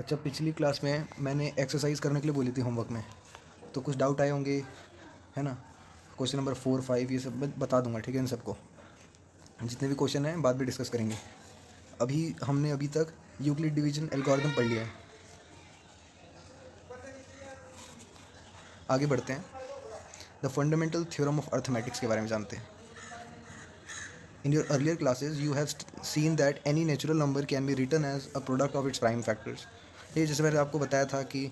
अच्छा, पिछली क्लास में मैंने एक्सरसाइज करने के लिए बोली थी होमवर्क में, तो कुछ डाउट आए होंगे, है ना। क्वेश्चन नंबर 4 5 ये सब मैं बता दूंगा, ठीक है। इन सबको जितने भी क्वेश्चन हैं बाद में डिस्कस करेंगे। अभी तक यूक्लिड डिवीजन एल्गोरिथम पढ़ लिया है। आगे बढ़ते हैं, the fundamental theorem of arithmetics के बारे में जानते हैं। In your earlier classes you have seen that any natural number can be written as a product of its prime factors. ये जैसे मैंने आपको बताया था कि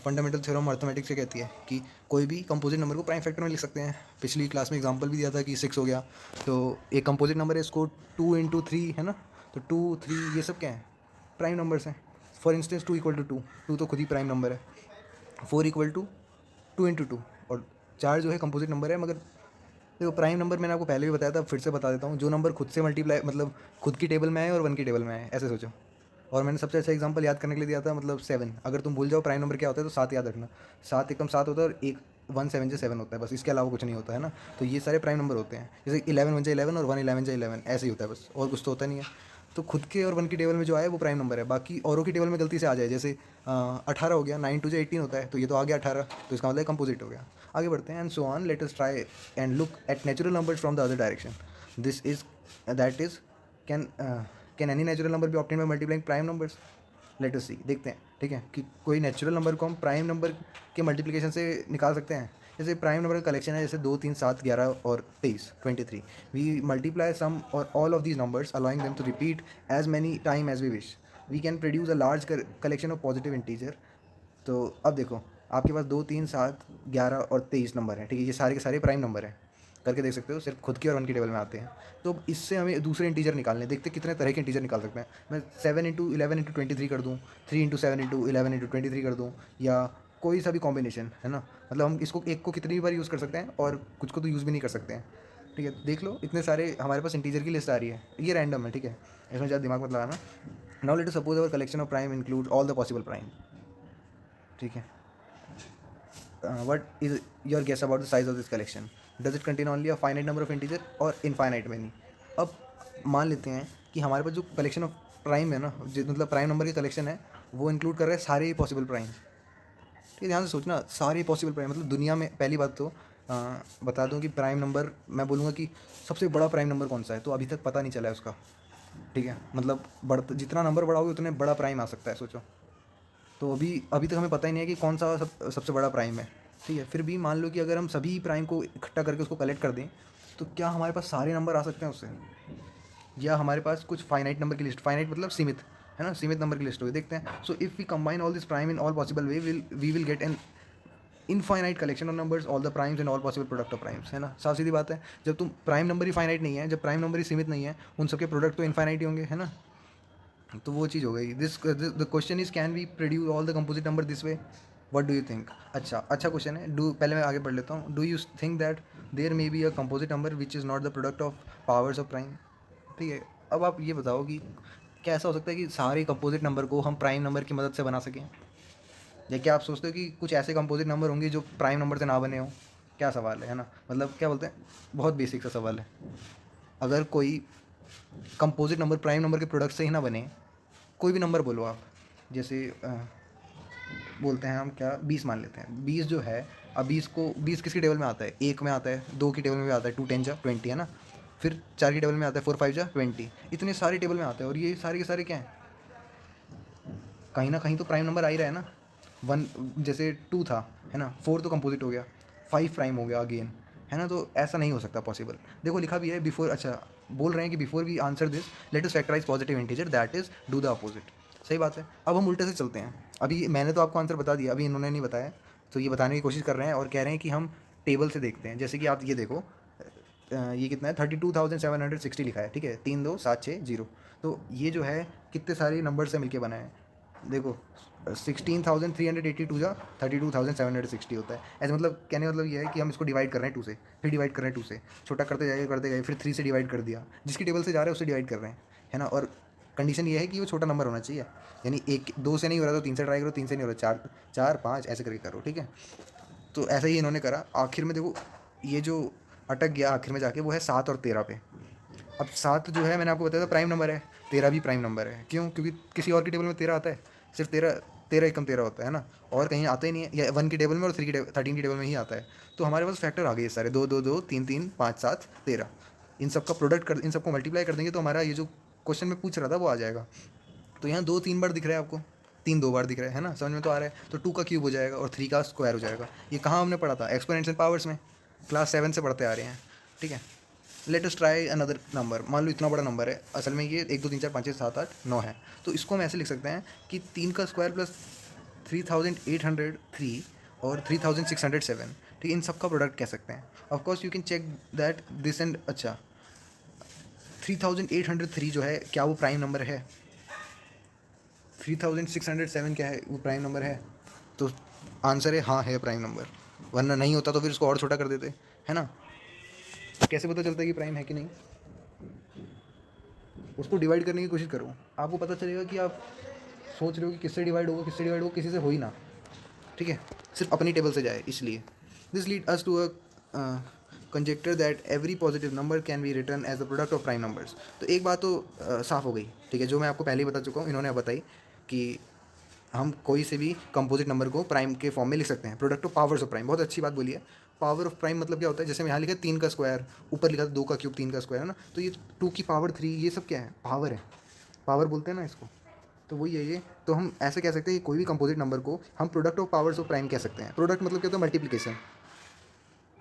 फंडामेंटल थ्योरम अर्थमेटिक्स से कहती है कि कोई भी कंपोजिट नंबर को प्राइम फैक्टर में लिख सकते हैं। पिछली क्लास में एग्जांपल भी दिया था कि 6 हो गया, तो एक कंपोजिट नंबर है, इसको 2 × 3 है ना, तो 2 3 ये सब क्या है, प्राइम नंबर्स हैं। फॉर इंस्टेंस 2 = 2, 2 तो खुद ही प्राइम नंबर है। 4 = 2 × 2 और 4 जो है कंपोजिट नंबर है। मगर देखो, प्राइम नंबर मैंने आपको पहले भी बताया था, फिर से बता देता हूँ, जो नंबर खुद से मल्टीप्लाई मतलब खुद की टेबल में आए और 1 की टेबल में आए, ऐसे सोचो। और मैंने सबसे अच्छा एग्जांपल याद करने के लिए दिया था, मतलब 7। अगर तुम भूल जाओ प्राइम नंबर क्या होता है तो 7 याद रखना। 7 एकदम 7 होता है, और एक 1 7 से 7 होता है, बस इसके अलावा कुछ नहीं होता है ना। तो ये सारे प्राइम नंबर होते हैं, जैसे 11 1 11 और 1 11 11, ऐसे ही होता है बस, और कुछ तो होता नहीं है। तो खुद के और 1 की टेबल में जो आए वो प्राइम नंबर है। बाकी औरों की टेबल में गलती से आ जाए, जैसे 18 हो गया, 9 2 18 होता है, तो ये तो आ गया 18, तो इसका मतलब कंपोजिट हो गया। आगे बढ़ते हैं, and so on, let us try and look at natural numbers from the other direction. This is that is can can any natural number be obtain by multiplying prime numbers. Let us see, देखते हैं, ठीक है, कि कोई natural number को हम prime number के multiplication से निकाल सकते हैं। जैसे प्राइम नंबर का कलेक्शन है, जैसे 2 3 7 11 और 23 23। वी मल्टीप्लाई सम और all of these numbers allowing them to repeat as many time as we wish. We can produce a large collection of positive integer. तो अब देखो, आपके पास 2 3 7 11 और 23 नंबर हैं, ठीक है, ये सारे के सारे प्राइम नंबर हैं। करके देख सकते हो, सिर्फ खुद की और 1 की टेबल में आते हैं। तो अब इससे हमें दूसरे इंटीजर निकालने हैं। देखते हैं कितने तरह के इंटीजर निकाल सकते हैं। मैं 7 × 11 × 23 कर दूँ, 3 × 7 × 11 × 23 कर दूँ, या कोई सा भी कॉम्बिनेशन, है ना। मतलब हम इसको एक को कितनी बार यूज़ कर सकते हैं और कुछ को तो यूज़ भी नहीं कर सकते हैं। ठीक है, देख लो, इतने सारे हमारे पास इंटीजर की लिस्ट आ रही है। ये रैंडम है, ठीक है, इसमें ज़्यादा दिमाग मत लगाना। Now let us suppose our collection of prime include all the possible prime. ठीक है, what is your guess about the size of this collection? Does it contain only a finite number of integer or infinite many? अब मान लेते हैं कि हमारे पास जो collection of prime है ना, मतलब प्राइम नंबर की कलेक्शन है, वो इंक्लूड कर रहा है सारे पॉसिबल प्राइम। ठीक है, ध्यान से सोचना, सारे पॉसिबल प्राइम मतलब दुनिया में। पहली बात तो बता दूं कि प्राइम नंबर, मैं बोलूँगा कि सबसे बड़ा प्राइम नंबर कौन सा है, तो अभी तक पता नहीं चला है उसका। ठीक है, मतलब जितना नंबर बढ़ाओगे उतने बड़ा प्राइम आ सकता है, सोचो। तो अभी अभी तक हमें पता ही नहीं है कि कौन सा सबसे बड़ा प्राइम है। ठीक है, फिर भी मान लो कि अगर हम सभी प्राइम को इकट्ठा करके उसको कलेक्ट कर दें, तो क्या हमारे पास सारे नंबर आ सकते हैं उससे, या हमारे पास कुछ फाइनाइट नंबर की लिस्ट, फाइनाइट मतलब सीमित, है ना, सीमित नंबर की लिस्ट होगी। देखते हैं। So if we combine all this prime in all possible way, we will get an infinite collection of numbers, all the primes and all possible product of primes, है ना। साफ सीधी बात है, जब तुम प्राइम नंबर ही फाइनाइट नहीं है, जब प्राइम नंबर ही सीमित नहीं है, उन सबके प्रोडक्ट तो इनफाइनाइट ही होंगे, है ना। तो वो चीज़ हो गई। This the question is, can we produce all the composite number this way? What do you think? अच्छा अच्छा क्वेश्चन है। डू, पहले मैं आगे पढ़ लेता हूँ। Do you think that there may be a composite number which is not the product of powers of prime? ठीक है, अब आप ये बताओ कि क्या ऐसा हो सकता है कि सारे कंपोजिट नंबर को हम प्राइम नंबर की मदद से बना सकें? या क्या आप सोचते हो कि कुछ ऐसे कंपोजिट नंबर होंगे जो प्राइम नंबर से ना बने हों? क्या सवाल है ना, मतलब क्या बोलते हैं, बहुत बेसिक सा सवाल है। अगर कोई कंपोजिट नंबर प्राइम नंबर के प्रोडक्ट से ही ना बने, कोई भी नंबर बोलो आप, जैसे बोलते हैं हम, क्या 20 मान लेते हैं। 20 जो है, अब 20 को, 20 किसकी टेबल में आता है? एक में आता है, दो की टेबल में भी आता है, 2 10 जा 20, है ना। फिर 4 की टेबल में आता है, 4 5 जा 20। इतने सारी टेबल में आता है, और ये सारे के सारे क्या हैं, कहीं ना कहीं तो प्राइम नंबर आ ही रहा है ना। 1, जैसे 2 था, है ना, 4 तो कंपोजिट हो गया, 5 प्राइम हो गया अगेन, है ना। तो ऐसा नहीं हो सकता पॉसिबल। देखो लिखा भी है बिफोर, अच्छा बोल रहे हैं कि before we answer this let us factorise positive integer, that is do the opposite. सही बात है। अब हम उल्टे से चलते हैं। अभी मैंने तो आपको आंसर बता दिया, अभी इन्होंने नहीं बताया, तो ये बताने की कोशिश कर रहे हैं और कह रहे हैं कि हम टेबल से देखते हैं। जैसे कि आप ये देखो, ये कितना है, 32,760 लिखा है, ठीक है, 3 2 7 6 0। तो ये जो है कितने सारे नंबर से मिलके बना है, देखो। 16,382 जा 32,760 होता है। ऐसे मतलब कहने का मतलब ये है कि हम इसको डिवाइड कर रहे हैं 2 से, फिर डिवाइड कर रहे हैं 2 से, छोटा करते गए, फिर 3 से डिवाइड कर दिया, जिसकी टेबल से जा रहा है उससे डिवाइड कर रहे हैं, है ना। और कंडीशन ये है कि वो छोटा नंबर होना चाहिए, यानी एक 2 से नहीं हो रहा तो 3 से ट्राई करो, 3 से नहीं हो रहा 4 4 5 ऐसे करके करो, ठीक है। तो ऐसा ही इन्होंने करा। आखिर में देखो, ये जो अटक गया आखिर में जाके, वो है 7 और 13 पे। अब 7 जो है, मैंने आपको बताया था प्राइम नंबर है, 13 भी प्राइम नंबर है। क्यों? क्योंकि किसी और की टेबल में 13 आता है। सिर्फ 13 एकम 13 होता है ना, और कहीं आता ही नहीं है, या 1 की टेबल में और 13 की टेबल में ही आता है। तो हमारे पास फैक्टर आ गए सारे, 2 2 2 3 3 5 7 13, इन सबका प्रोडक्ट कर, इन सबको मल्टीप्लाई कर देंगे तो हमारा ये जो क्वेश्चन में पूछ रहा था वो आ जाएगा। तो यहाँ 2 3 बार दिख रहा है आपको, 3 2 बार दिख रहा है ना, समझ में तो आ रहा है। तो 2 का क्यूब हो जाएगा और 3 का स्क्वायर हो जाएगा। ये कहाँ हमने पढ़ा था? एक्सपोनेंट्स एंड पावर्स में, क्लास 7 से पढ़ते आ रहे हैं, ठीक है। Late us try another number. मान लो इतना बड़ा नंबर है, असल में ये 1 2 3 4 5 6 7 8 9 है। तो इसको हम ऐसे लिख सकते हैं कि 3 का स्क्वायर प्लस 3803 और 3607, ठीक है, इन सब का प्रोडक्ट कह सकते हैं। Of course you can check that this and, अच्छा 3803 जो है क्या वो प्राइम नंबर है? 3607 क्या है, वो प्राइम नंबर है? तो आंसर है हाँ, है प्राइम नंबर, वरना नहीं होता तो फिर इसको और छोटा कर देते, है ना। कैसे पता चलता है कि प्राइम है कि नहीं? उसको डिवाइड करने की कोशिश करो, आपको पता चलेगा कि आप सोच रहे हो कि किससे डिवाइड होगा, किससे डिवाइड होगा, किसी से हो ही ना, ठीक है, सिर्फ अपनी टेबल से जाए। इसलिए this lead us to a conjecture that every positive number can be written as a product of prime numbers. तो एक बात तो साफ़ हो गई, ठीक है, जो मैं आपको पहले ही बता चुका हूँ, इन्होंने बताई कि हम कोई से भी कंपोजिट नंबर को प्राइम के फॉर्म में लिख सकते हैं, product of powers of prime. बहुत अच्छी बात बोली है। पावर ऑफ प्राइम मतलब क्या होता है? जैसे मैं यहाँ लिखा 3 का स्क्वायर, ऊपर लिखा 2 का क्यूब 3 का स्क्वायर, है ना, तो ये 2 की पावर 3, ये सब क्या है? पावर है, पावर बोलते हैं ना इसको। तो वही है ये। तो हम ऐसे कह सकते हैं कि कोई भी कंपोजिट नंबर को हम product of powers of prime कह सकते हैं। प्रोडक्ट मतलब क्या होता है? मल्टीप्लिकेशन,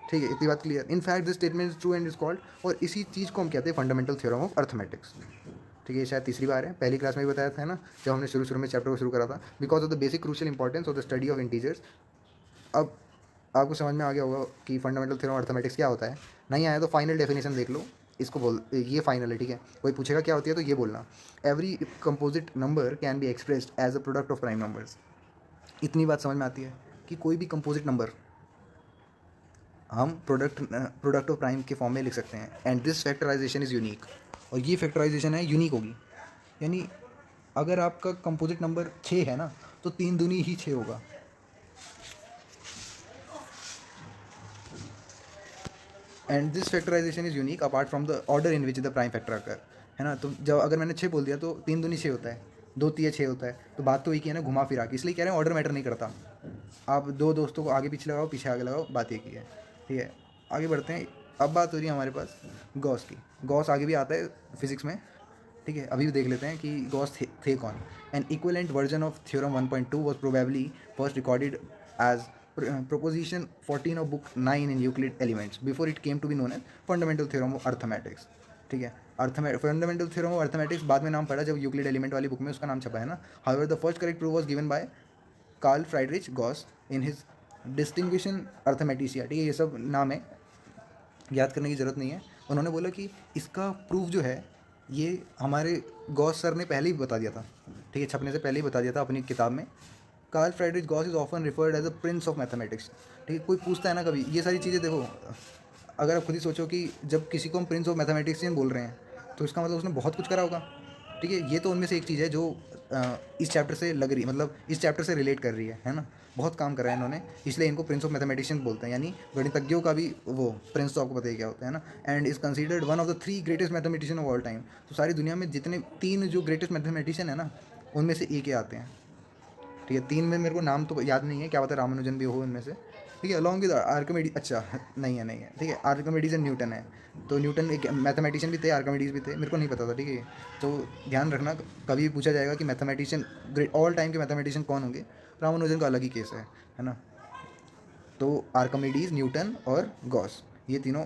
ठीक है, इतनी बात clear. In fact this statement is true and is called, और इसी चीज़ को हम कहते हैं फंडामेंटल थ्योरम ऑफ अर्थमेटिक्स, ठीक है। ये शायद तीसरी बार है, पहली क्लास में भी बताया था ना, जब हमने शुरू में चैप्टर को शुरू करा था। Because of the basic crucial importance of the study of integers. अब आपको समझ में आ गया होगा कि फंडामेंटल थ्योरम ऑफ अर्थमेटिक्स क्या होता है। नहीं आया तो फाइनल डेफिनेशन देख लो, इसको बोल, ये फाइनल है, ठीक है। कोई पूछेगा क्या होती है तो ये बोलना, every composite number can be expressed as a product of prime numbers. इतनी बात समझ में आती है कि कोई भी कंपोजिट नंबर हम प्रोडक्ट ऑफ प्राइम के फॉर्म में लिख सकते हैं। And this factorisation is unique, और ये फैक्टराइजेशन है यूनिक होगी। यानी अगर आपका कंपोजिट नंबर 6 है ना, तो 3 दूनी ही 6 होगा। And this factorisation is unique apart from the order in which the prime factor occur, है ना। तो जब अगर मैंने 6 बोल दिया तो 3 दूनी 6 होता है, 2 3 6 होता है। तो बात तो एक ही है ना, घुमा फिरा के। इसलिए कह रहे हैं ऑर्डर मैटर नहीं करता। आप दो दोस्तों को आगे पीछे लगाओ, पीछे आगे लगाओ, बात एक ही है, ठीक है। आगे बढ़ते हैं। अब बात हो रही है हमारे पास गॉस की। गॉस आगे भी आता है फिजिक्स में, ठीक है। अभी भी देख लेते हैं कि गॉस थे कौन। An equivalent version of theorem 1.2 was probably first recorded as proposition 14 of book 9 in Euclid Elements before it came to be known as fundamental theorem of arithmetics, ठीक है। फंडामेंटल थ्योरम ऑफ अर्थमेटिक्स बाद में नाम पड़ा जब Euclid element वाली book में उसका नाम छपा है ना। However the first correct proof was given by Carl Friedrich Gauss in his Disquisitiones Arithmeticae, ठीक है। ये सब नाम है, याद करने की ज़रूरत नहीं है। उन्होंने बोला कि इसका प्रूफ जो है ये हमारे गॉस सर ने पहले ही बता दिया था, ठीक है, छपने से पहले ही बता दिया था अपनी किताब में। Carl Friedrich Gauss is often referred as a prince of mathematics, ठीक है। कोई पूछता है ना कभी ये सारी चीज़ें, देखो अगर आप खुद ही सोचो कि जब किसी को हम प्रिंस ऑफ मैथमेटिक्सियन बोल रहे हैं तो इसका मतलब उसने बहुत कुछ करा होगा, ठीक है। ये तो उनमें से एक चीज़ है जो इस चैप्टर से लग रही, मतलब इस चैप्टर से रिलेट कर रही है ना। बहुत काम करा है इन्होंने, इसलिए इनको प्रिंस ऑफ मैथमेटिशियन बोलते हैं। यानी गणितज्ञों का भी वो प्रिंस तो आपको पता ही क्या होता है ना। And is considered one of the 3 greatest mathematician of all time. तो सारी दुनिया में जितने 3 जो ग्रेटेस्ट मैथमेटिशियन है ना, उनमें से एक ही आते हैं, ठीक है। 3 में मेरे को नाम तो याद नहीं है, क्या पता रामानुजन भी हो इनमें से, ठीक है। अलॉन्ग विद आर्किमिडीज, अच्छा नहीं है, ठीक है। आर्किमिडीज एंड न्यूटन है। तो न्यूटन एक मैथमेटिशियन भी थे, आर्किमिडीज भी थे, मेरे को नहीं पता था, ठीक है। तो ध्यान रखना, कभी पूछा जाएगा कि मैथमेटिशियन ग्रेट ऑल टाइम के मैथमेटिशियन कौन होंगे, रामानुजन का अलग ही केस है ना। तो आर्किमिडीज, न्यूटन और गॉस, ये तीनों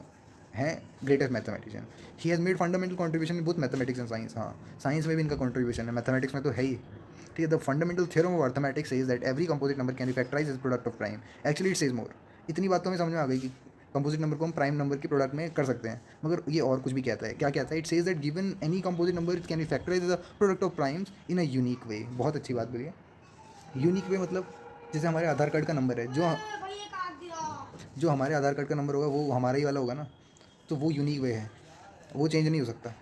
हैं greatest mathematician. He has made fundamental contribution in both mathematics and science. हाँ, साइंस में भी इनका कॉन्ट्रीब्यूशन है, मैथमेटिक्स में तो है ही, ठीक है। The fundamental theorem of arithmetics says that every composite number can be factorise as product of prime. Actually it says more. इतनी बात तो हमें समझ में आ गई कि कंपोजिट नंबर को हम प्राइम नंबर के प्रोडक्ट में कर सकते हैं, मगर ये और कुछ भी कहता है। क्या कहता है? It says that given any composite number can be factorise as a product of primes in a unique way. बहुत अच्छी बात बोली है। यूनिक वे मतलब जैसे हमारे आधार कार्ड का नंबर है, जो हमारे आधार कार्ड का नंबर होगा वो हमारा ही वाला होगा ना, तो वो यूनिक वे है, वो चेंज नहीं हो सकता।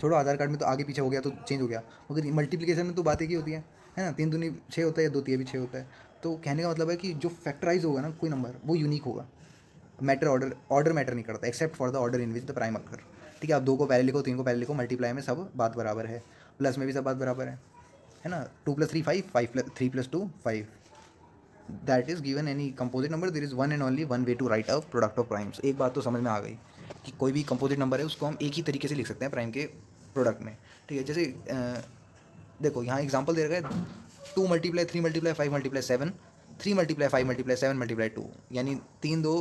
थोड़ा आधार कार्ड में तो आगे पीछे हो गया तो चेंज हो गया, मगर मल्टीप्लिकेशन में तो बात एक ही होती है ना। 3 दूनी 6 होता है या 2 तिया भी 6 होता है। तो कहने का मतलब है कि जो फैक्टराइज होगा ना कोई नंबर, वो यूनिक होगा। मैटर ऑर्डर मैटर नहीं करता, except for the order in which the prime occur, ठीक है। आप 2 को पहले लिखो, 3 को पहले लिखो, मल्टीप्लाई में सब बात बराबर है, प्लस में भी सब बात बराबर है। है ना, 2 + 3 5, 3 + 2 5, that is given any composite number there is one and only one way to write a product of primes. एक बात तो समझ में आ गई कि कोई भी कंपोजिट नंबर है उसको हम एक ही तरीके से लिख सकते हैं प्राइम के प्रोडक्ट में, ठीक है। जैसे देखो यहाँ एग्जांपल दे रखा है 2 × 3 × 5 × 7, 3 × 5 × 7 × 2, यानी 3 2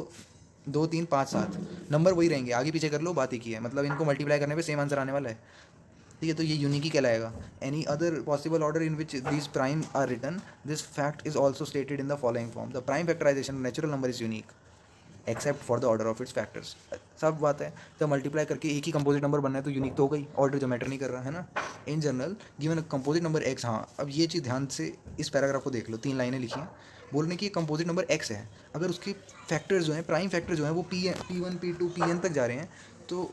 2 3 5 7 नंबर वही रहेंगे, आगे पीछे कर लो बात एक ही है, मतलब इनको मल्टीप्लाई करने पे सेम आंसर आने वाला है, ठीक है। तो ये यूनिक ही कहलाएगा। Any other possible order in which these prime are written, this fact is also stated in the following form, the prime factorisation natural number is unique except for the order of its factors. सब बात है, जब multiply करके एक ही composite number बनना है तो unique तो हो गई, ऑर्डर जो मैटर नहीं कर रहा है ना। In general given a composite number x, हाँ अब ये चीज़ ध्यान से इस पैराग्राफ को देख लो, 3 लाइनें लिखी हैं, बोलने की कंपोजिट नंबर एक्स है, अगर उसके फैक्टर्स जो हैं प्राइम फैक्टर जो हैं वो P1 P2 Pn तक जा रहे हैं, तो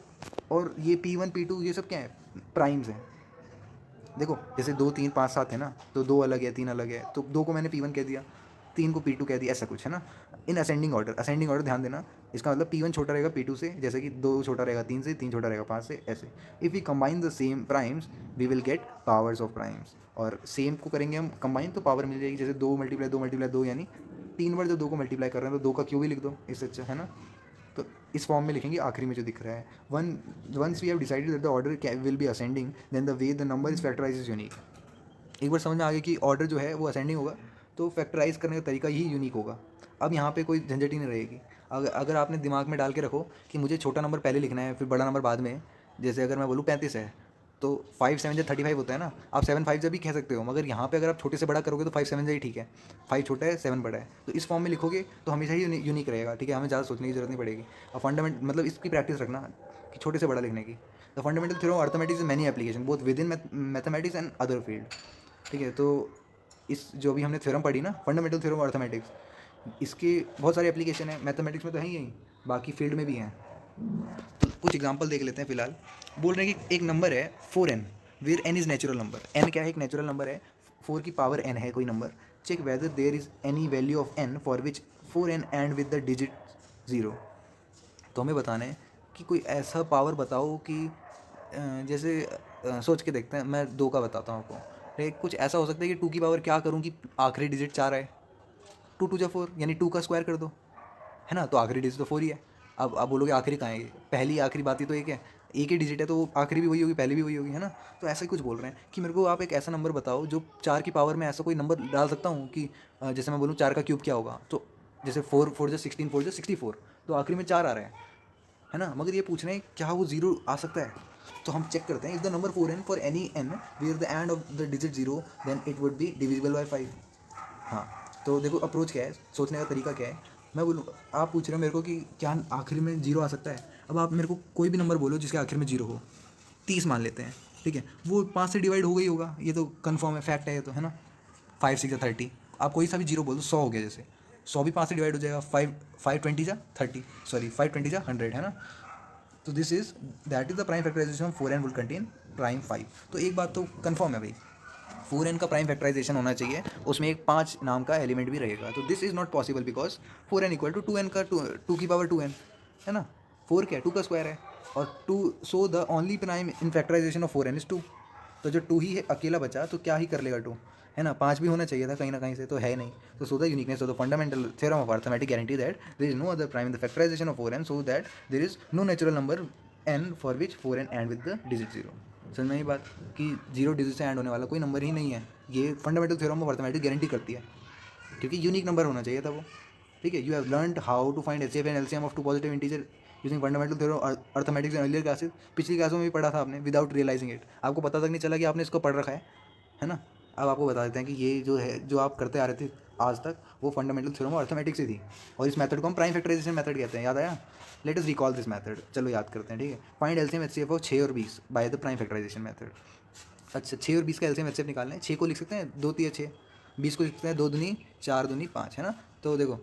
और ये P1 P2 ये सब क्या है, प्राइम्स हैं। देखो जैसे 2 3 5 7 है ना, तो 2 अलग है 3 अलग है, तो 2 को मैंने P1 कह दिया, 3 को P2 कह दिया, ऐसा कुछ है ना। इन असेंडिंग ऑर्डर ध्यान देना, इसका मतलब P1 छोटा रहेगा P2 से, जैसे कि 2 छोटा रहेगा 3 से, 3 छोटा रहेगा 5 से, ऐसे। If we combine the same primes we will get powers of primes, और सेम को करेंगे हम कंबाइन तो पावर मिल जाएगी, जैसे 2 × 2 यानी 3 बार जब 2 को मल्टीप्लाई कर रहे हैं तो 2 का क्यूब ही लिख दो, इससे अच्छा है ना। तो इस फॉर्म में लिखेंगे आखिरी में जो दिख रहा है, once we have decided that the order will be ascending then the way the number is factorise is unique. एक बार समझ में आ गया कि ऑर्डर जो है वो असेंडिंग होगा तो फैक्टराइज करने का तरीका ही यूनिक होगा। अब यहाँ पे कोई झंझट ही नहीं रहेगी। अगर आपने दिमाग में डाल के रखो कि मुझे छोटा नंबर पहले लिखना है फिर बड़ा नंबर बाद में, जैसे अगर मैं बोलूँ 35 है तो 5 7 जब 35 होता है ना, आप 7 5 जब भी कह सकते हो, मगर यहाँ पे अगर आप छोटे से बड़ा करोगे तो 5 7 ही ठीक है, 5 छोटा है 7 बड़ा है, तो इस फॉर्म में लिखोगे तो हमेशा ही यूनिक रहेगा, ठीक है। हमें ज़्यादा सोचने की जरूरत नहीं पड़ेगी। अब फंडामेंट मतलब इसकी प्रैक्टिस रखना कि छोटे से बड़ा लिखने की। The fundamental theorem of arithmetics many application both with in mathematics and other field, ठीक है। तो इस जो भी हमने थ्योरम पढ़ी ना, फंडामेंटल थ्योरम ऑफ अर्थमेटिक्स, इसके बहुत सारे एप्लीकेशन है, मैथमेटिक्स में तो है ही यही, बाकी फील्ड में भी हैं। तो कुछ एग्जांपल देख लेते हैं फिलहाल। बोल रहे हैं कि एक नंबर है 4n where n is natural number. n क्या है, एक नेचुरल नंबर है, 4 की पावर n है कोई number. Check whether there is any value of n for which 4n end with the digit 0। तो हमें बताना है कि कोई ऐसा पावर बताओ कि जैसे सोच के देखते हैं, मैं 2 का बताता हूँ आपको। एक कुछ ऐसा हो सकता है कि 2 की पावर क्या करूँ कि आखिरी डिजिट 4 है, 2 2 4 यानी 2 का स्क्वायर कर दो, है ना, तो आखिरी डिजिट तो 4 ही है। अब आप बोलोगे आखिरी कहाँ है, पहली आखिरी बात ही तो एक है, एक ही डिजिट है तो वो आखिरी भी वही होगी पहली भी वही होगी, है ना। तो ऐसा ही कुछ बोल रहे हैं कि मेरे को आप एक ऐसा नंबर बताओ जो 4 की पावर में ऐसा कोई नंबर डाल सकता हूँ कि जैसे मैं बोलूँ 4 का क्यूब क्या होगा, तो जैसे 4 4 जो 16 4 जो 64, तो आखिरी में 4 आ रहा है ना। मगर ये पूछ रहे हैं क्या वो 0 आ सकता है, तो हम चेक करते हैं if the number 4n for any n where the end of the digit 0 then it would be divisible by 5। हाँ, तो देखो अप्रोच क्या है, सोचने का तरीका क्या है। मैं बोलूँ, आप पूछ रहे हो मेरे को कि क्या आखिर में 0 आ सकता है। अब आप मेरे को कोई भी नंबर बोलो जिसके आखिर में 0 हो, 30 मान लेते हैं, ठीक है, वो 5 से डिवाइड हो गई होगा, ये तो कन्फर्म है, फैक्ट है ये तो, है ना। 5 6 30, आप कोई सा भी 0 बोल दो, 100 हो गया, जैसे 100 भी 5 से डिवाइड हो जाएगा, 5 20 जा 30, सॉरी 5 20 जा 100, है ना। तो this is that is the prime factorisation 4n will contain prime 5। तो एक बात तो कन्फर्म है भाई, 4n का प्राइम फैक्टराइजेशन होना चाहिए, उसमें एक 5 नाम का एलिमेंट भी रहेगा। तो this is not possible because 4n equal to 2n का 2 की पावर 2n, है ना। 4 क्या है, 2 का स्क्वायर है, और 2, so the only prime in factorisation of 4n is 2। तो जो 2 ही है अकेला बचा तो क्या ही कर लेगा 2, है ना। 5 भी होना चाहिए था कहीं ना कहीं से, तो है नहीं। तो so the uniqueness of the fundamental theorem of arithmetic guarantee that there is no other prime in the factorisation of 4n so that there is no natural number n for which 4n end with the digit 0। समझ में ये बात कि 0 digit से and होने वाला कोई number ही नहीं है, ये fundamental theorem of arithmetic guarantee करती है, क्योंकि यूनिक नंबर होना चाहिए था वो, ठीक है। You have learned how to find HCF and LCM of two positive integer using fundamental theorem arithmetics in earlier classes. पिछली क्लासों में भी पढ़ा था आपने विदाउट रियलाइजिंग इट, आपको पता तक नहीं चला कि आपने इसको पढ़ रखा है ना। अब आपको बता देते हैं कि ये जो है जो आप करते आ रहे थे आज तक वो फंडामेंटल थ्योरम ऑफ अर्थमेटिक्स ही थी, और इस मेथड को हम प्राइम फैक्टराइजेशन मेथड कहते हैं। याद आया, let us recall this method, चलो याद करते हैं, ठीक है। फाइंड एलसीएम एचसीएफ ऑफ 6 और 20 by the prime factorisation method. अच्छा, 6 और 20 का एलसीएम एचसीएफ निकालना है। 6 को लिख सकते हैं 2 3 6, 20 को लिख सकते हैं 2 दूनी 4 दूनी 5, है ना। तो देखो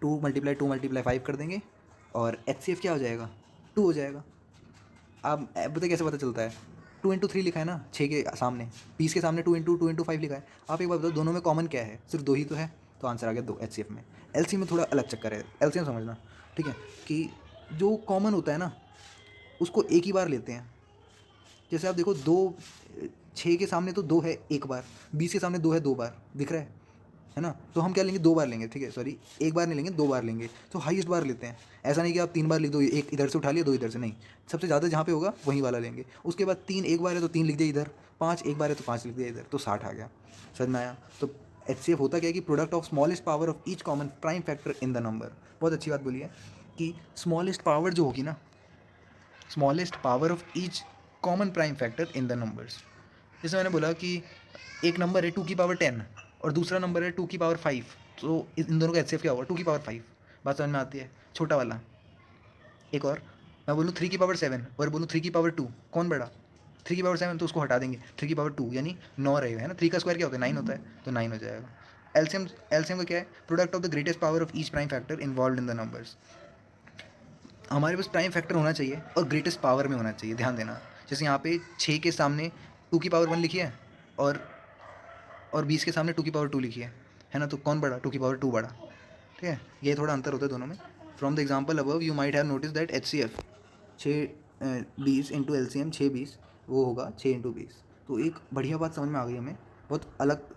2 × 5 कर देंगे और एचसीएफ क्या हो जाएगा, 2 हो जाएगा। अब पता कैसे पता चलता है, 2 × 3 लिखा है ना 6 के सामने, 20 के सामने 2 × 5 लिखा है। आप एक बार बताओ दोनों में कॉमन क्या है, सिर्फ 2 ही तो है, तो आंसर आ गया 2 एचसीएफ में। एलसीएम में थोड़ा अलग चक्कर है, एलसीएम समझना, ठीक है, कि जो कॉमन होता है ना उसको एक ही बार लेते हैं। जैसे आप देखो 2 6 के सामने तो 2 है एक बार, 20 के सामने 2 है 2 बार, दिख रहा है ना? तो हम क्या लेंगे, 2 बार लेंगे, ठीक है, सॉरी 1 बार नहीं लेंगे, 2 बार लेंगे, तो हाईएस्ट बार लेते हैं। ऐसा नहीं कि आप 3 बार लिख दो, एक इधर से उठा लिया 2 इधर से, नहीं, सबसे ज़्यादा जहाँ पे होगा वहीं वाला लेंगे। उसके बाद 3 एक बार है तो 3 लिख दिया इधर, 5 एक बार है तो 5 लिख दिया इधर, तो 60 आ गया। समझ में आया? तो HCF होता क्या है कि product of smallest power of each common prime factor in the number. बहुत अच्छी बात बोली है कि स्मॉलेस्ट पावर जो होगी ना, smallest power of each common prime factor in the numbers. जैसे मैंने बोला कि एक नंबर है 2 की पावर 10 और दूसरा नंबर है 2 की पावर 5, तो इन दोनों का HCF क्या होगा, 2 की पावर 5। बात समझ में आती है? छोटा वाला। एक और मैं बोलूँ 3 की पावर 7 और बोलूँ 3 की पावर 2, कौन बड़ा? 3 की पावर 7 तो उसको हटा देंगे, 3 की पावर 2 यानी 9 रहेगा, है ना? 3 का स्क्वायर क्या होता है, 9 होता है, तो 9 हो जाएगा। एलसीएम का क्या है, product of the greatest power of each prime factor involve in the numbers. हमारे पास प्राइम फैक्टर होना चाहिए और ग्रेटेस्ट पावर में होना चाहिए, ध्यान देना। जैसे यहाँ पे 6 के सामने 2 की पावर 1 लिखी है और 20 के सामने 2 की पावर 2 लिखी है ना? तो कौन बड़ा, 2 की पावर 2 बड़ा, ठीक है? ये थोड़ा अंतर होता है दोनों में। From the example above you might have notice that HCF 6 20 into LCM 6 20 वो होगा 6 इंटू 20। तो एक बढ़िया बात समझ में आ गई हमें, बहुत अलग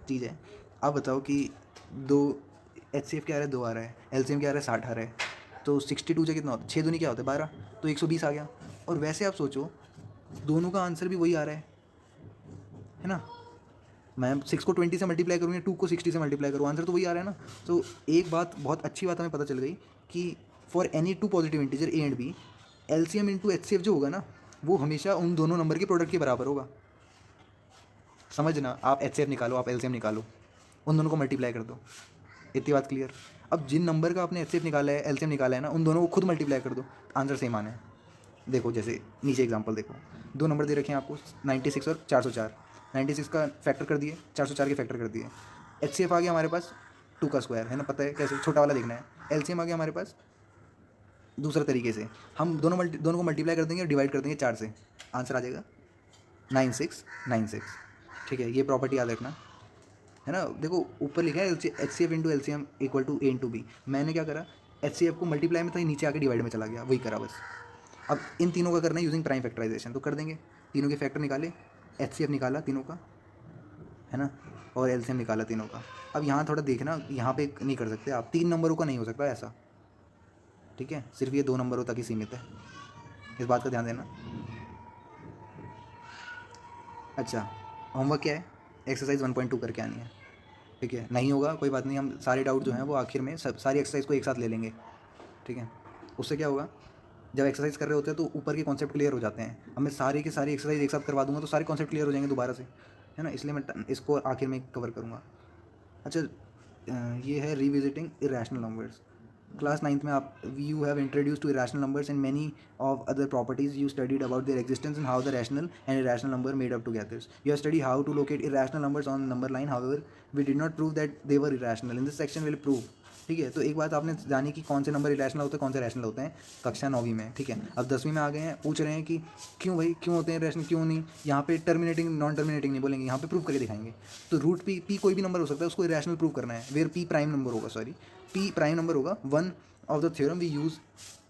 चीज़ है। आप बताओ कि दो HCF क्या आ रहा है, 2 आ रहा है, LCM क्या आ रहा है, 60 आ रहा है, तो 62 से कितना होता है, 6 दूनी क्या होता है 12, तो 120 आ गया। और वैसे आप सोचो दोनों का आंसर भी वही आ रहा है ना? मैं 6 को 20 से मल्टीप्लाई करूँगा, 2 को 60 से मल्टीप्लाई करूँ, आंसर तो वही आ रहा है ना? तो एक बात, बहुत अच्छी बात हमें पता चल गई कि for any 2 positive integer A and B, LCM into HCF जो होगा ना, वो हमेशा उन दोनों नंबर के प्रोडक्ट के बराबर होगा। समझना, आप HCF निकालो, आप LCM निकालो, उन दोनों को मल्टीप्लाई कर दो, इतनी बात क्लियर। अब जिन नंबर का आपने HCF निकाला है, LCM निकाला है ना, उन दोनों को खुद मल्टीप्लाई कर दो, आंसर सेम आना है। देखो जैसे नीचे एग्जांपल देखो, 2 नंबर दे रखे हैं आपको 96 और 404। 96 का फैक्टर कर दिए, 404 के फैक्टर कर दिए। HCF आ गया हमारे पास 2 का स्क्वायर, है ना? पता है कैसे, छोटा वाला देखना है। LCM आ गया हमारे पास दूसरा तरीके से, हम दोनों को मल्टीप्लाई कर देंगे और डिवाइड कर देंगे 4 से, आंसर आ जाएगा 9696। ठीक है, ये प्रॉपर्टी याद रखना, है ना? देखो ऊपर लिखा है HCF into LCM equal to A into B। मैंने क्या करा, HCF को मल्टीप्लाई में था, नीचे आके डिवाइड में चला गया, वही करा बस। अब इन तीनों का करना है यूजिंग प्राइम फैक्टराइजेशन, तो कर देंगे। तीनों के फैक्टर निकाले, HCF निकाला तीनों का, है ना, और LCM निकाला तीनों का। अब यहाँ थोड़ा देखना, यहाँ पे नहीं कर सकते आप, 3 नंबरों का नहीं हो सकता ऐसा, ठीक है? सिर्फ ये 2 नंबरों तक ही सीमित है, इस बात का ध्यान देना। अच्छा, होमवर्क क्या है, एक्सरसाइज 1.2 करके आनी है, ठीक है? नहीं होगा कोई बात नहीं, हम सारे डाउट जो हैं वो आखिर में सारी एक्सरसाइज को एक साथ ले लेंगे, ठीक है? उससे क्या होगा, जब एक्सरसाइज कर रहे होते हैं तो ऊपर के कॉन्सेप्ट क्लियर हो जाते हैं। अब मैं सारी की सारी एक्सरसाइज एक साथ करवा दूंगा तो सारे कॉन्सेप्ट क्लियर हो जाएंगे दोबारा से, है ना? इसलिए मैं इसको आखिर में कवर करूँगा। अच्छा, ये है revisiting irrational numbers. Class 9th में आप you have introduce to irrational numbers and many of other properties you studied about their existence and how the rational and irrational number made up together. You have study how to locate irrational numbers on number line, however we did not prove that they were irrational. In this section will prove, ठीक है? तो एक बात आपने जानी कि कौन से नंबर इरेशनल होते हैं, कौन से रैशनल होते हैं, कक्षा 9वीं में, ठीक है? अब 10वीं में आ गए हैं, पूछ रहे हैं कि क्यों भाई, क्यों होते हैं रैशनल, क्यों नहीं? यहाँ पे टर्मिनेटिंग नॉन टर्मिनेटिंग नहीं बोलेंगे, यहाँ पे प्रूव करके दिखाएंगे। तो रूट पी कोई भी नंबर हो सकता है, उसको इरेशनल प्रूव करना है, वेयर पी प्राइम नंबर होगा, सॉरी पी प्राइम नंबर होगा। One of the theorem we use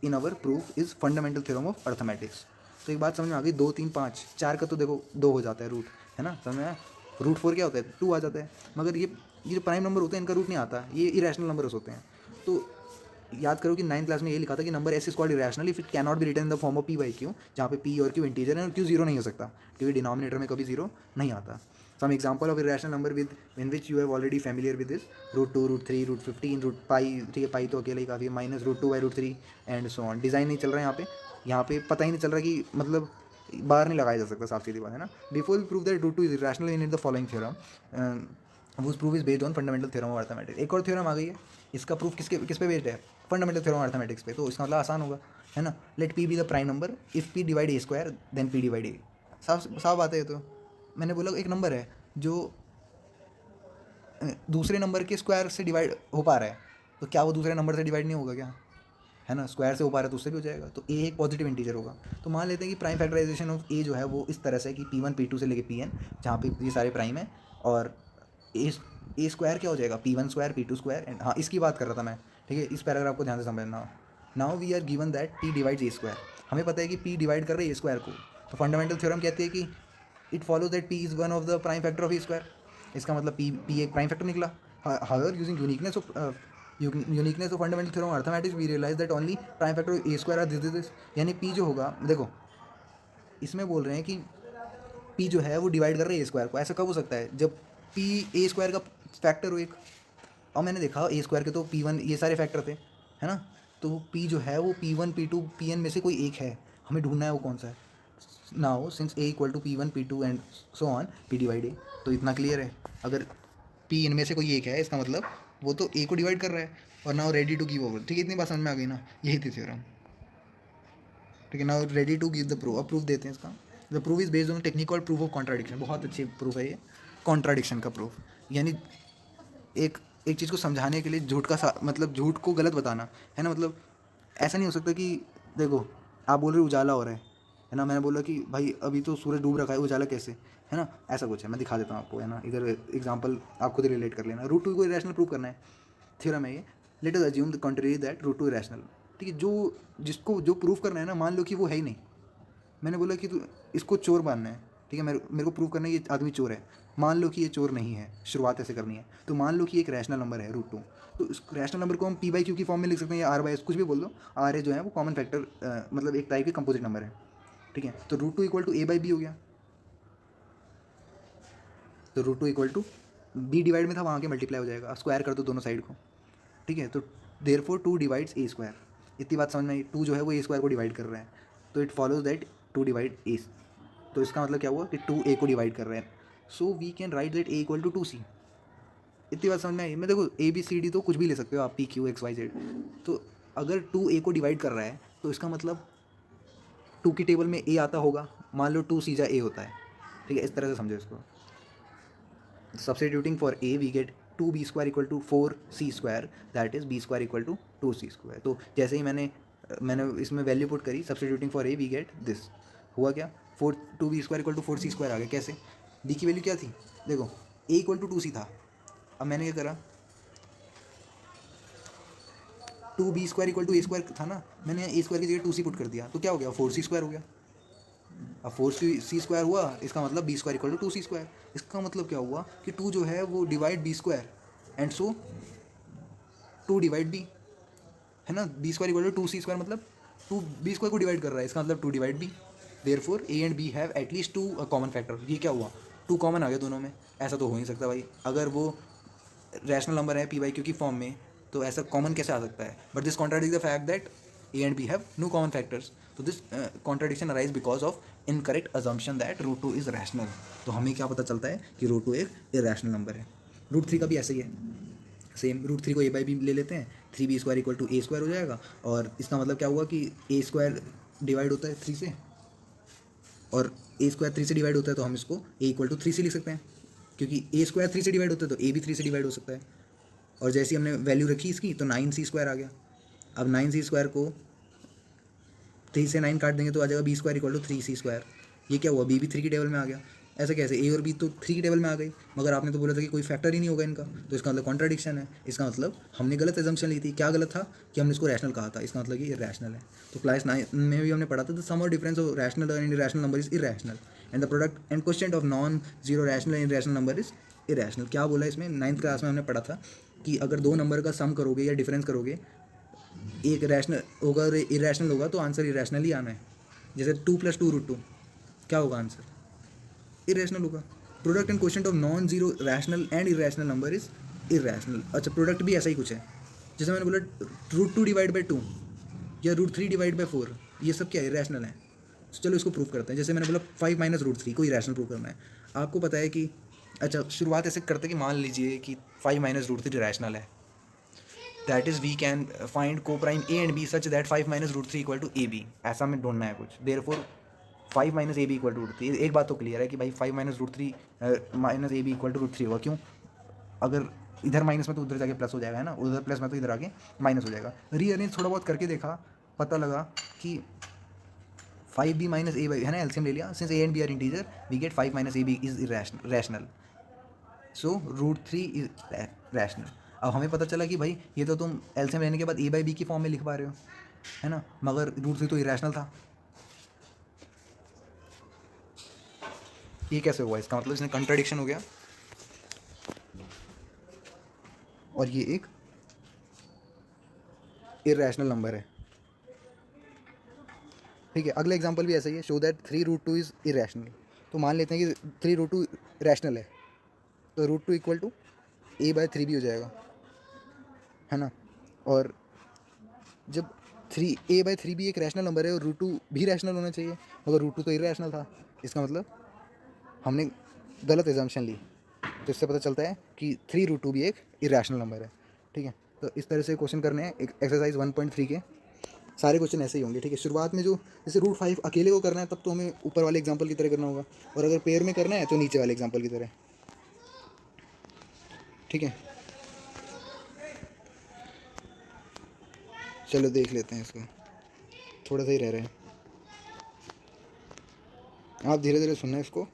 in our proof is fundamental theorem of arithmetics. तो एक बात समझ में आ गई, 2 3 5 4 का तो देखो 2 हो जाता है रूट, है ना? समझ में आया? रूट 4 क्या होता है, 2 आ जाता है। मगर ये जो प्राइम नंबर होते हैं इनका रूट नहीं आता, ये इरेशनल नंबर्स होते हैं। तो याद करो कि 9th क्लास में ये लिखा था कि number s is called irrational if it can not be written in the form of p by q, जहाँ पे पी और क्यू इंटीजर है और क्यू जीरो नहीं हो सकता, क्योंकि डिनोमिनेटर में कभी जीरो नहीं आता। Some example of irrational number within which you have already familiar with this, √2 √3 √15 root pi, ठीक है? पाई तो अकेला ही काफ़ी है, minus √2 by √3 and so on. Design नहीं चल रहा है यहाँ पे पता ही नहीं चल रहा कि मतलब बाहर नहीं लगाया जा सकता, साफ सीधी बात है ना? Before we prove that √2 is irrational in the following theorem, वो proof is based on fundamental theorem of arithmetics. एक और थ्योरम आ गई है, इसका प्रूफ किस पे बेस्ड है, फंडामेंटल थ्योरम ऑफ अर्थमेटिक्स पे। तो इसका मतलब आसान होगा, है ना? Let p be the prime number if p divide a square then p divide a. साफ साफ बात है ये तो। मैंने बोला एक नंबर है जो दूसरे नंबर के स्क्वायर से डिवाइड हो पा रहा है, तो क्या वो दूसरे नंबर से डिवाइड नहीं होगा क्या, है ना? स्क्वायर से हो पा रहा है तो उससे भी हो जाएगा, तो ए एक पॉजिटिव इंटीजर होगा। तो मान लेते हैं कि प्राइम फैक्टराइजेशन ऑफ ए जो है वो इस तरह से कि P1 P2 से लेके Pn, जहाँ पे ये सारे प्राइम है, और ए स्क्वायर क्या हो जाएगा, P1 square P2 square and, हाँ इसकी बात कर रहा था मैं, ठीक है? इस पैराग्राफ को ध्यान से समझना। Now we are given that P divides a square, हमें पता है कि P डिवाइड कर रहे है ए स्क्वायर को, तो फंडामेंटल थ्योरम कहती है कि it follows that p is one of the prime factor of a square. इसका मतलब पी एक प्राइम फैक्टर निकला। However using uniqueness of fundamental theorem mathematics we realise that only prime factor of a square are this. यानी p जो होगा, देखो इसमें बोल रहे हैं कि पी जो है वो डिवाइड कर रहा है ए स्क्वायर को। ऐसा कब हो सकता है? जब पी ए स्क्वायर का फैक्टर हो एक। और मैंने देखा ए स्क्वायर के तो पी वन ये सारे फैक्टर थे, है ना। तो पी जो है वो p one p two p n में से कोई एक है, हमें ढूंढना है वो कौन सा है। Now since a equal to p one p two and so on p divide a, तो इतना क्लियर है। अगर पी इनमें से कोई एक है, इसका मतलब वो तो ए को डिवाइड कर रहा है। और now ready to give over, ठीक है, इतनी बात समझ में आ गई ना, यही थी थ्योरम। ठीक है, now ready to give the proof. अब प्रूफ देते हैं इसका। The proof is based on technique और प्रूफ ऑफ कॉन्ट्राडिक्शन। बहुत अच्छी प्रूफ है ये, कॉन्ट्राडिक्शन का प्रूफ। यानी एक एक चीज़ को समझाने के लिए झूठ का मतलब झूठ को गलत बताना, है ना। मतलब ऐसा नहीं हो सकता कि देखो आप बोल रहे हो उजाला हो रहा है ना, मैंने बोला कि भाई अभी तो सूरज डूब रखा है, उजाला कैसे, है ना। ऐसा कुछ है, मैं दिखा देता हूँ आपको, है ना। इधर एग्जांपल आप खुद रिलेट कर लेना। रूट टू को इरेशनल प्रूव करना है, थ्योरम है ये। Let us assume the contrary that root two irrational. ठीक है, जो जिसको जो प्रूव करना है ना, मान लो कि वो है ही नहीं। मैंने बोला कि तू इसको चोर मानना है, ठीक है, मेरे को प्रूव करना है ये आदमी चोर है। मान लो कि ये चोर नहीं है, शुरुआत ऐसे करनी है। तो मान लो कि एक रैशनल नंबर है रूट टू, तो इस रैशनल नंबर को हम पी बाई क्यू की फॉर्म में लिख सकते हैं, या आर बाई एस, कुछ भी बोल दो। आर ए जो है वो कॉमन फैक्टर मतलब एक टाइप के कंपोजिट नंबर है, ठीक है। तो root two equal to a by b हो गया। तो root two equal to b divide में था, वहाँ के मल्टीप्लाई हो जाएगा, स्क्वायर कर दो दोनों साइड को, ठीक है। तो therefore two divides a square. इतनी बात समझ में आई, टू जो है वो ए स्क्वायर को डिवाइड कर रहा है। तो it follows that two divide a. तो इसका मतलब क्या हुआ कि टू ए को डिवाइड कर रहे हैं। So we can write that a equal to two c. इतनी बात समझ में आई। मैं देखो ए बी सी डी तो कुछ भी ले सकते हो आप, p q x y z. तो अगर टू ए को डिवाइड कर रहा है तो इसका मतलब टू की टेबल में ए आता होगा। मान लो टू सी जा ए होता है, ठीक है, इस तरह से समझो इसको। Substituting for a we get two b square equal to four c square, that is b square equal to two c square. तो जैसे ही मैंने इसमें वैल्यू पुट करी, substituting for a we get this. हुआ क्या? Four two b square equal to four c square आ गया। कैसे? बी की वैल्यू क्या थी? देखो a equal to two c था। अब मैंने क्या करा, to b square equal to a square था ना, मैंने ए स्क्वायर की जगह टू सी पुट कर दिया, तो क्या हो गया? फोर सी स्क्वायर हो गया। अब फोर सी स्क्वायर हुआ, इसका मतलब b square equal to two c square. इसका मतलब क्या हुआ कि टू जो है वो divide b square, and so two divide b, है ना। B square equal to two c square मतलब टू बी स्क्वायर को डिवाइड कर रहा है, इसका मतलब two divide b. Therefore a and b have at least two common factor. ये क्या हुआ? टू कॉमन आ गया दोनों में। ऐसा तो हो नहीं सकता भाई, अगर वो रैशनल नंबर है पी बाई क्यू की फॉर्म में, तो ऐसा कॉमन कैसे आ सकता है? But this contradict the fact that a and b have no common factors. तो this contradiction arise because of incorrect assumption that root two is rational. तो हमें क्या पता चलता है कि रूट टू एक इरेशनल नंबर है। रूट थ्री का भी ऐसा ही है, सेम। रूट थ्री को ए बाई बी ले लेते हैं, three b square equal to a square हो जाएगा। और इसका मतलब क्या हुआ कि ए स्क्वायर डिवाइड होता है थ्री से, और ए स्क्वायर थ्री से डिवाइड होता है, तो हम इसको ए इक्वल टू थ्री से लिख सकते हैं, क्योंकि ए स्क्वायर थ्री से डिवाइड होता है तो ए भी थ्री से डिवाइड हो सकता है। और जैसे ही हमने वैल्यू रखी इसकी, तो नाइन सी स्क्वायर आ गया। अब नाइन सी स्क्वायर को थ्री से नाइन काट देंगे तो आ जाएगा b square equal to three c square. ये क्या हुआ? बी भी थ्री की टेबल में आ गया। ऐसा कैसे? ए और बी तो थ्री की टेबल में आ गई, मगर आपने तो बोला था कि कोई फैक्टर ही नहीं होगा इनका, तो इसका मतलब कॉन्ट्राडिक्शन है। इसका मतलब हमने गलत एजम्पशन ली थी। क्या गलत था? कि हमने इसको रैशनल कहा था, इसका मतलब ये इरेशनल है। तो क्लास 9 में भी हमने पढ़ा था द सम और difference of rational and irrational number is irrational, and the product and quotient of non zero rational and irrational number is irrational. क्या बोला इसमें? 9th क्लास में हमने पढ़ा था कि अगर दो नंबर का सम करोगे या डिफरेंस करोगे, एक रैशनल होगा और इरेशनल होगा, तो आंसर इरेशनल ही आना है। जैसे two plus two root two, क्या होगा आंसर? इरेशनल होगा। Product and quotient of non zero rational and irrational number is irrational. अच्छा, प्रोडक्ट भी ऐसा ही कुछ है। जैसे मैंने बोला root two divide by two या root three divide by four, ये सब क्या इरेशनल है। तो चलो इसको प्रूव करते हैं। जैसे मैंने बोला फाइव माइनस रूट थ्री को इरेशनल प्रूव करना है। आपको पता है कि अच्छा, शुरुआत ऐसे करते हैं कि मान लीजिए कि five minus root three rational है, that is we can find co prime a and b such that five minus root three equal to a b. ऐसा में ढूंढना है कुछ। Therefore five minus a b equal to root three. एक बात तो clear है कि भाई five minus root three minus a b equal to root three होगा। क्यों? अगर इधर माइनस में तो उधर जाके प्लस हो जाएगा, है ना, उधर प्लस में तो इधर आके माइनस हो जाएगा। रीअरेंज थोड़ा बहुत करके देखा, पता लगा कि five b minus a by, है ना, एलसीएम ले लिया। Since a and b are integer we get five minus a b is rational, so root three is rational. अब हमें पता चला कि भाई ये तो तुम एलसीएम लेने के बाद ए बाई बी की फॉर्म में लिख पा रहे हो, है ना, मगर रूट थ्री तो इरेशनल था। ये कैसे हुआ, इसका मतलब इसमें कंट्राडिक्शन हो गया, और ये एक इरेशनल नंबर है। ठीक है, अगला एग्जांपल भी ऐसा ही है, शो दैट 3√2 इज़ इरेशनल। तो मान लेते हैं कि 3√2 रैशनल है, तो √2 इक्वल टू a/3 भी हो जाएगा, है ना। और जब 3a/3 भी एक रैशनल नंबर है और √2 भी रैशनल होना चाहिए, मगर √2 तो इरेशनल था, इसका मतलब हमने गलत एजम्पशन ली। तो इससे पता चलता है कि 3√2 भी एक इरेशनल नंबर है। ठीक है, तो इस तरह से क्वेश्चन करने हैं एक्सरसाइज 1.3 के। सारे क्वेश्चन ऐसे ही होंगे। ठीक है, शुरुआत में जो जैसे √5 अकेले को करना है तब तो हमें ऊपर वाले एग्जांपल की तरह करना होगा, और अगर पेयर में करना है तो नीचे वाले एग्जांपल की तरह। ठीक है, चलो देख लेते हैं इसको, थोड़ा सा ही रह रहे हैं, आप धीरे धीरे सुनना इसको,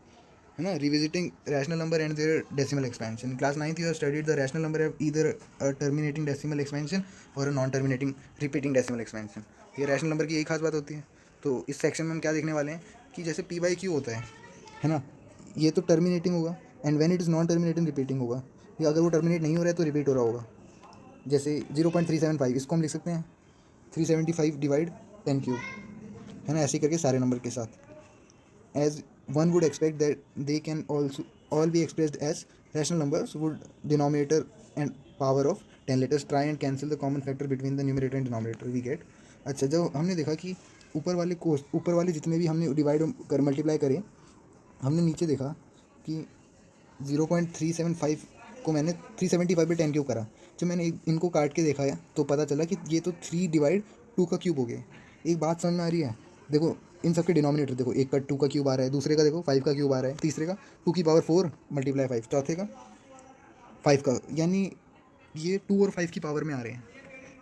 है ना। Revisiting rational number and their decimal expansion. Class 9th you have studied the rational number have either a terminating decimal expansion और a non terminating repeating decimal expansion. ये रैशनल नंबर की यही खास बात होती है। तो इस सेक्शन में हम क्या देखने वाले हैं कि जैसे p/q होता है ना, ये तो टर्मिनेटिंग होगा, and when it is non terminating repeating होगा, या अगर वो टर्मिनेट नहीं हो रहा है तो रिपीट हो रहा होगा। जैसे 0.375 इसको हम लिख सकते हैं 375 डिवाइड 10^3, है ना, ऐसे ही करके सारे नंबर के साथ। As one would expect that they can also all be expressed as rational numbers, would denominator and power of 10, let us try and cancel the common factor between the numerator and denominator we get। अच्छा, जब हमने देखा कि ऊपर वाले जितने भी हमने डिवाइड कर मल्टीप्लाई करे, हमने नीचे देखा कि 0.375 को मैंने 375 पे 10³ करा। जब मैंने इनको काट के देखा है तो पता चला कि ये तो 3/2 का क्यूब हो गया। एक बात समझ में आ रही है, देखो इन सब के डिनोमिनेटर देखो, एक का 2 का क्यूब आ रहा है, दूसरे का देखो 5 का क्यूब आ रहा है, तीसरे का 2⁴ मल्टीप्लाई 5, चौथे का 5 का, यानी ये 2 और 5 की पावर में आ रहे हैं।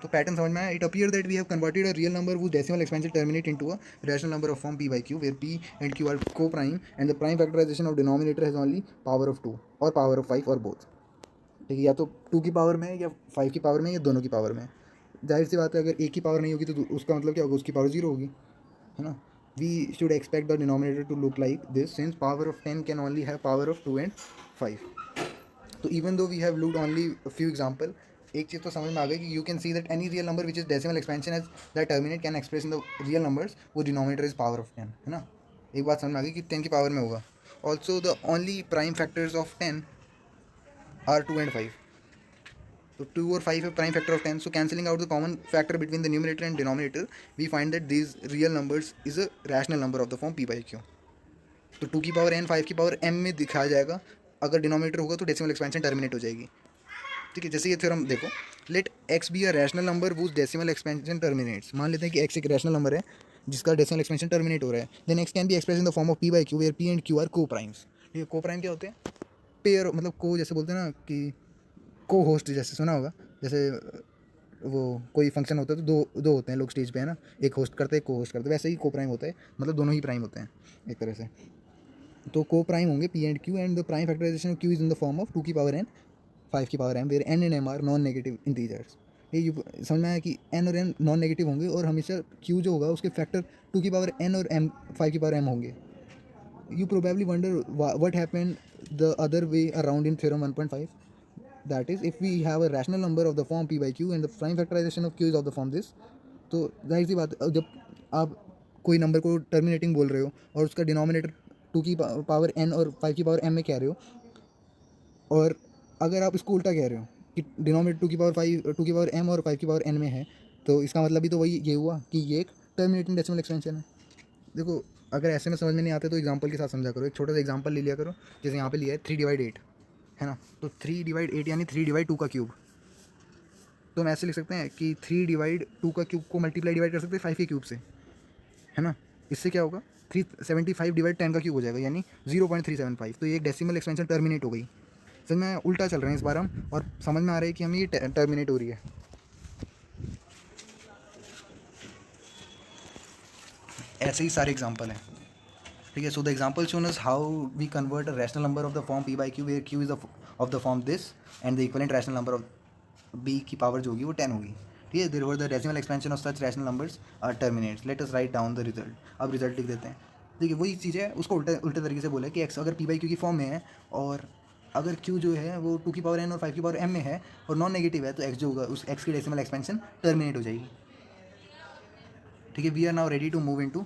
तो पैटर्न समझ में आया। It appear that we have converted a real number whose decimal expansion terminate into a rational number of form p/q where p and q are co-prime and the prime factorization of denominator has only power of 2 और power of 5 और both। ठीक है, या तो 2 की power में है या 5 की पावर में, या दोनों की पावर में। जाहिर सी बात है, अगर एक की पावर नहीं होगी तो उसका मतलब क्या होगा, उसकी पावर 0 होगी, है ना। We should expect the denominator to look like this since power of 10 can only have power of 2 and 5। तो even though we have looked only few example, एक चीज़ तो समझ में आ गई कि you can see that any real number which is decimal expansion as that terminate can express in the real numbers, वो डिनोमिनेटर इज पावर ऑफ 10, है ना। एक बात समझ में आ गई कि 10 की पावर में होगा। Also the only prime factors of 10 are 2 and 5। So 2 or 5 है prime factor of 10. So cancelling out the common factor between the numerator and denominator, we find that these real numbers is a rational number of the form p/q। तो 2 की power n 5 की power m में दिखाया जाएगा, अगर denominator होगा तो decimal expansion terminate हो जाएगी। ठीक है, जैसे ये थ्योरम देखो, let x be a rational number whose decimal expansion terminates. मान लेते हैं कि x एक रैशनल नंबर है जिसका डेसिमल एक्सपेंशन टर्मिनेट हो रहा है, then x can be express in the form of p/q where p and q are coprimes. ठीक है, को प्राइम क्या होते हैं, पेयर, मतलब को जैसे बोलते हैं ना कि को होस्ट, जैसे सुना होगा, जैसे वो कोई फंक्शन होता है तो दो दो होते हैं लोग स्टेज पे, है ना, एक होस्ट करते हैं एक को होस्ट करते हैं, वैसे ही को प्राइम होता है, मतलब दोनों ही प्राइम होते हैं एक तरह से। तो को प्राइम होंगे p and q, and the prime factorisation of q is in the form of 2 की पावर n 5 की power m where n and m are non negative integers. ये समझ में आया कि n और m नॉन नेगेटिव होंगे और हमेशा q जो होगा उसके फैक्टर 2 की पावर n और m 5 की पावर m होंगे। You probably wonder what happened the other way around in theorem 1.5। That is, if we have a rational number of the form p/q and the prime factorization of q is of the form this, तो जाहिर सी बात है, जब आप कोई number को terminating बोल रहे हो और उसका डिनोमिनेटर 2 की पावर n और 5 की पावर m में कह रहे हो, और अगर आप इसको उल्टा कह रहे हो कि डिनोमिनेटर 2 की पावर 5 2 की पावर m और 5 की पावर n में है, तो इसका मतलब भी तो वही ये हुआ कि ये एक टर्मिनेटिंग डेसिमल एक्सपेंशन है। देखो, अगर ऐसे में समझ में नहीं आते तो एग्जांपल के साथ समझा करो, एक छोटा सा एग्जांपल ले लिया करो। जैसे यहाँ पे लिया है 3/8, है ना, तो 3/8 यानी 3/2 का क्यूब। तो हम ऐसे लिख सकते हैं कि 3/2 का क्यूब को मल्टीप्लाई डिवाइड कर सकते हैं 5 के क्यूब से, है ना। इससे क्या होगा, 375 डिवाइड 10 का क्यूब हो जाएगा, यानी 0.375। तो ये एक डेसिमल एक्सपेंशन टर्मिनेट हो गई। समझ में उल्टा चल रहे हैं इस बार हम, और समझ में आ रहा है कि हमें ये टर्मिनेट हो रही है। ऐसे ही सारे एग्जाम्पल हैं। ठीक है, so the example shown us how we convert a rational number of the form p/q where q is of the form this and the equivalent rational number of b की power जो होगी वो 10 होगी। ठीक है, there were the decimal expansion of such rational numbers are terminates. Let us write down the result. अब result लिख देते हैं। देखिए वही चीज़ है, उसको उल्टे उल्टे तरीके से बोला है कि एक्स अगर पी बाई क्यू की फॉर्म में है और अगर क्यू जो है वो 2 की पावर n और 5 की पावर m में है और नॉन नेगेटिव है, तो एक्स जो होगा उस एक्स की डेसिमल एक्सपेंशन टर्मिनेट हो जाएगी। ठीक है, we are now ready to move into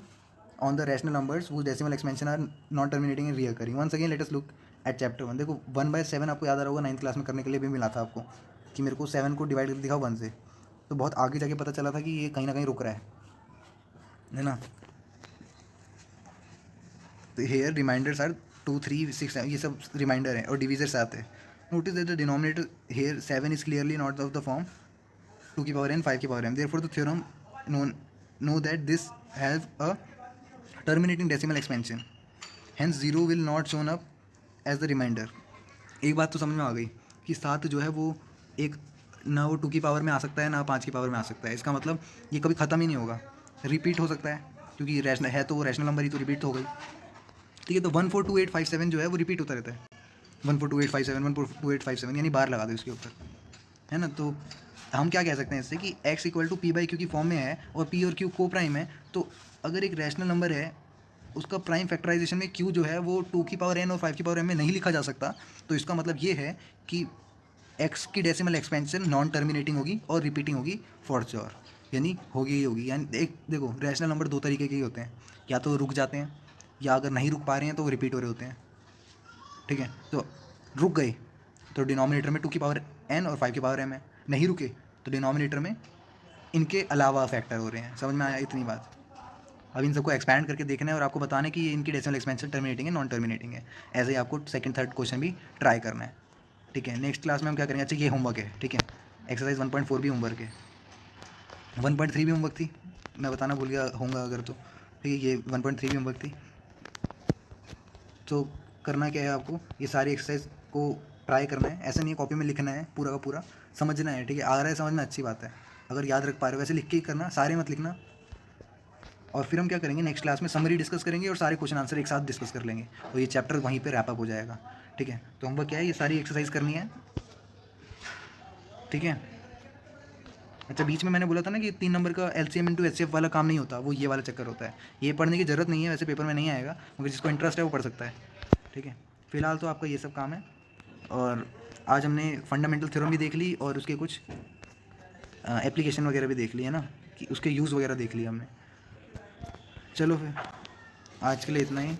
on the rational numbers whose decimal expansion are non terminating and recurring. Once again let us look at chapter 1। देखो 1/7 आपको याद आ रहा होगा, 9th क्लास में करने के लिए भी मिला था आपको कि मेरे को 7 को डिवाइड करके दिखाओ 1 से, तो बहुत आगे जाके पता चला था कि ये कहीं ना कहीं रुक रहा है ना। तो हेयर रिमाइंडर्स आर 2, 3, 6, ये सब रिमाइंडर हैं और डिविजर्स आते हैं। Notice that the denominator here 7 is clearly not of the form 2 की पावर n 5 की power m, therefore the theorem know that this have a terminating decimal expansion, hence 0 will not shown up as the remainder. एक बात तो समझ में आ गई कि 7 जो है वो एक ना वो 2 की पावर में आ सकता है ना 5 की पावर में आ सकता है। इसका मतलब ये कभी ख़त्म ही नहीं होगा, रिपीट हो सकता है क्योंकि रैशनल है तो वो रैशनल नंबर ही, तो रिपीट तो हो गई। ठीक है, तो 142857 जो है वो रिपीट होता रहता है, 142857 142857 यानी बार लगा दो इसके ऊपर, है ना। तो हम क्या कह सकते हैं इससे कि x equal to p by q की फॉर्म में है और p और q को प्राइम है, तो अगर एक रैशनल नंबर है उसका प्राइम फैक्टराइजेशन में q जो है वो 2 की पावर n और 5 की पावर m में नहीं लिखा जा सकता, तो इसका मतलब ये है कि x की डेसिमल एक्सपेंशन नॉन टर्मिनेटिंग होगी और रिपीटिंग होगी फॉर श्योर, यानी होगी ही होगी। यानी एक देखो रैशनल नंबर दो तरीके के ही होते हैं, या तो रुक जाते हैं या अगर नहीं रुक पा रहे हैं तो वो रिपीट हो रहे होते हैं। ठीक है, तो रुक गए तो डिनोमिनेटर में 2 की पावर n और 5 की पावर m है, नहीं रुके तो डिनोमिनेटर में इनके अलावा फैक्टर हो रहे हैं। समझ में आया इतनी बात? अब इन सबको एक्सपैंड करके देखना है और आपको बताना है कि ये इनकी डेसिमल एक्सपेंशन टर्मिनेटिंग है नॉन टर्मिनेटिंग है। ऐसे ही आपको सेकंड थर्ड क्वेश्चन भी ट्राई करना है। ठीक है, नेक्स्ट क्लास में हम क्या करेंगे, अच्छा ये होमवर्क है, ठीक है, एक्सरसाइज 1.4 भी होमवर्क है, 1.3 भी होमवर्क थी, मैं बताना भूल गया होगा अगर तो। ठीक है, ये 1.3 भी होमवर्क थी। तो करना क्या है आपको, ये सारी एक्सरसाइज को ट्राई करना है, ऐसा नहीं है कॉपी में लिखना है, पूरा का पूरा समझना है। ठीक है, आ रहा है समझ में, अच्छी बात है, अगर याद रख पा रहे हो वैसे लिख के ही करना, सारे मत लिखना। और फिर हम क्या करेंगे नेक्स्ट क्लास में समरी डिस्कस करेंगे और सारे क्वेश्चन आंसर एक साथ डिस्कस कर लेंगे और ये चैप्टर वहीं पे रैप अप हो जाएगा। ठीक है, तो होमवर्क क्या है, ये सारी एक्सरसाइज करनी है। ठीक है, अच्छा बीच में मैंने बोला था ना कि 3 नंबर का LCM इंटू HCF वाला काम नहीं होता, वो ये वाला चक्कर होता है। ये पढ़ने की ज़रूरत नहीं है, वैसे पेपर में नहीं आएगा, मगर जिसको इंटरेस्ट है वो पढ़ सकता है। ठीक है, फिलहाल तो आपका ये सब काम है। और आज हमने फंडामेंटल थ्योरम भी देख ली और उसके कुछ एप्लीकेशन वगैरह भी देख ली है ना, कि उसके यूज़ वगैरह देख लिया हमने। चलो फिर आज के लिए इतना ही।